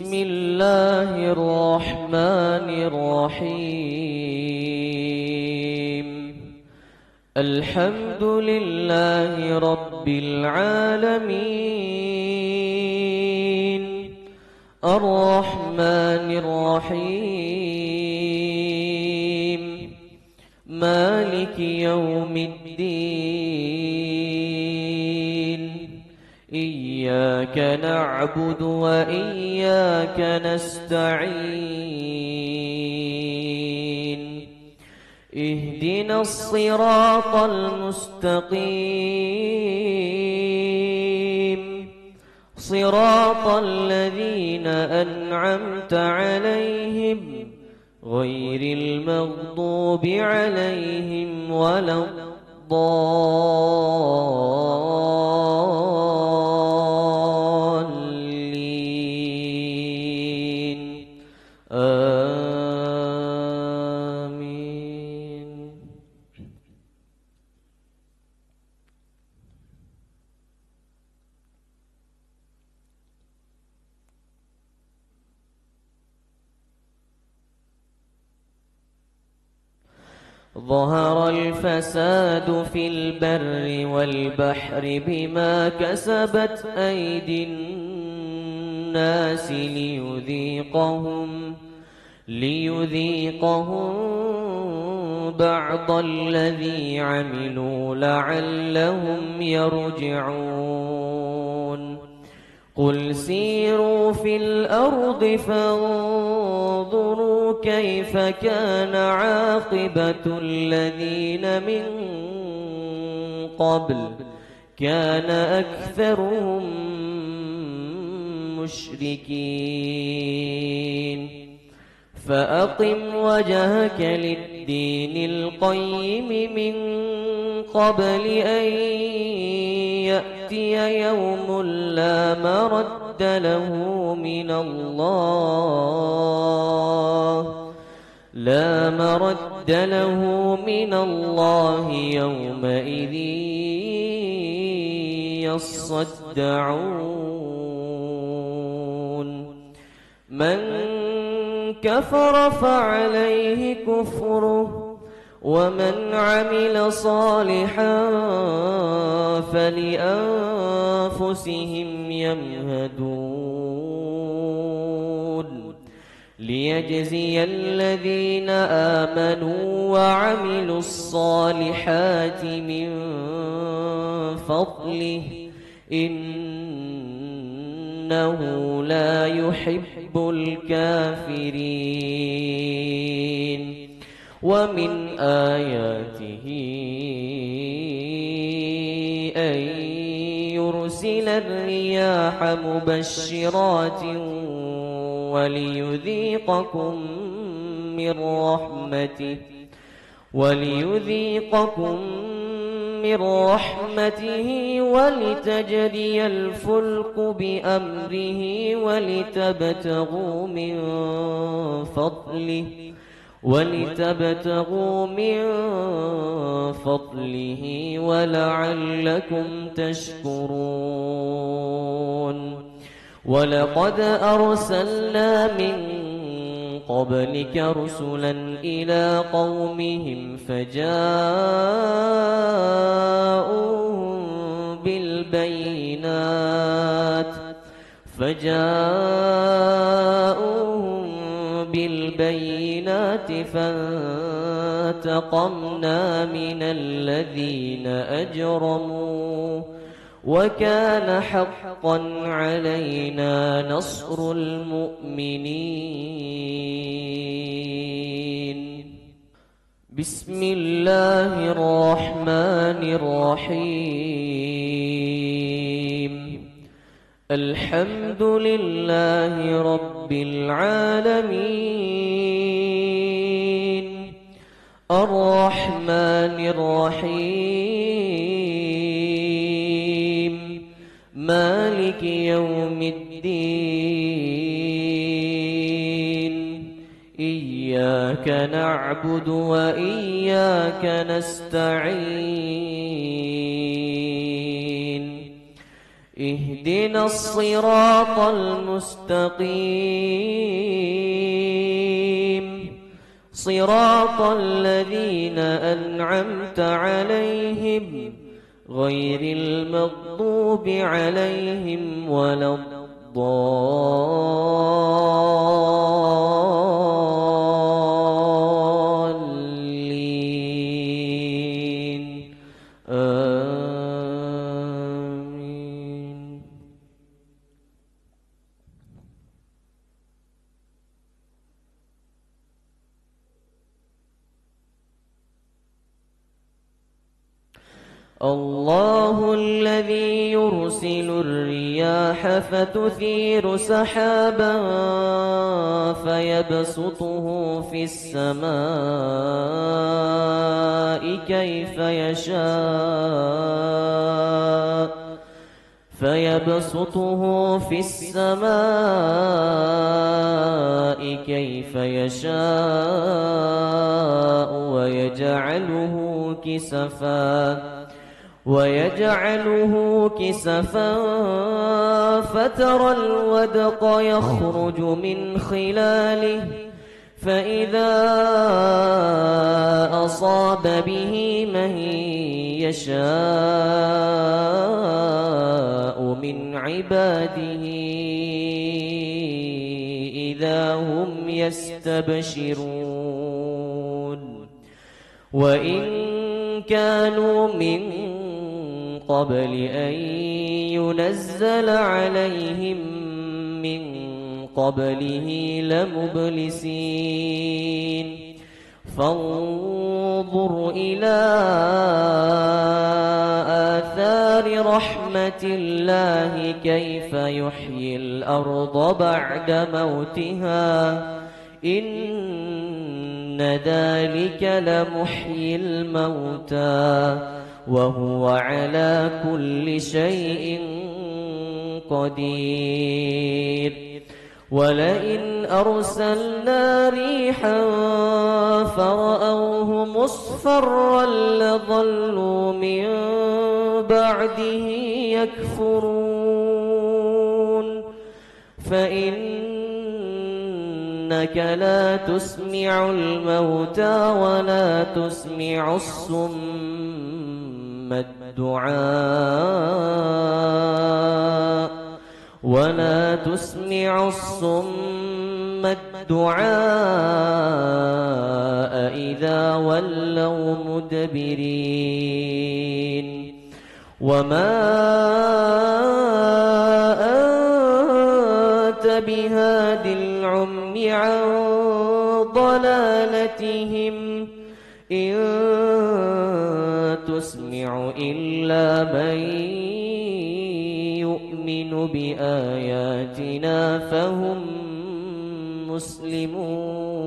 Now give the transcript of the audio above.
بسم الله الرحمن الرحيم. الحمد لله رب العالمين، الرحمن الرحيم، مالك يوم الدين. إياك نعبد وإياك نستعين. اهدنا الصراط المستقيم، صراط الذين أنعمت عليهم غير المغضوب عليهم ولا الضالين. آمين. ظهر الفساد في البر والبحر بما كسبت أيدي الناس ليذيقهم بعض الذي عملوا لعلهم يرجعون. قل سيروا في الأرض فانظروا كيف كان عاقبة الذين من قبل، كان أكثرهم مشركين. فأقم وجهك للدين القيم من قبل أن يأتي يوم لا مرد له من الله يومئذ يصدعون. من كفر فعليه كفره، ومن عمل صالحا فلأنفسهم يمهدون. ليجزي الذين آمنوا وعملوا الصالحات من فضله، إنه لا يحب الكافرين. ومن آياته أن يرسل الرياح مبشرات وليذيقكم من رحمته ولتجري الفلك بأمره ولتبتغوا من فضله ولعلكم تشكرون. ولقد أرسلنا من قبلك رسلا إلى قومهم فجاءوهم بالبينات فانتقمنا من الذين أجرموا، وكان حقا علينا نصر المؤمنين. بسم الله الرحمن الرحيم. الحمد لله رب العالمين، الرحمن الرحيم، مالك يوم الدين. إياك نعبد وإياك نستعين. اهدنا الصراط المستقيم صراط الذين أنعمت عليهم غير المغضوب عليهم ولا الضالين آمين. الله الذي يرسل الرياح فتثير سحابا فيبسطه في السماء كيف يشاء ويجعله كسفا فترى الودق يخرج من خلاله فإذا أصاب به من يشاء من عباده إذا هم يستبشرون وإن كانوا من قبل أن ينزل عليهم من قبله لمبلسين فانظر إلى آثار رحمة الله كيف يحيي الأرض بعد موتها إن ذلك لمحيي الموتى وهو على كل شيء قدير ولئن أرسلنا ريحا فرأوه مصفرا لظلوا من بعده يكفرون فإنك لا تسمع الموتى ولا تسمع الصم الدعاء إذا ولوا مدبرين وما أنت بهاد العمي عن ضلالتهم إن تسمع إلا من يؤمن بآياتنا فهم مسلمون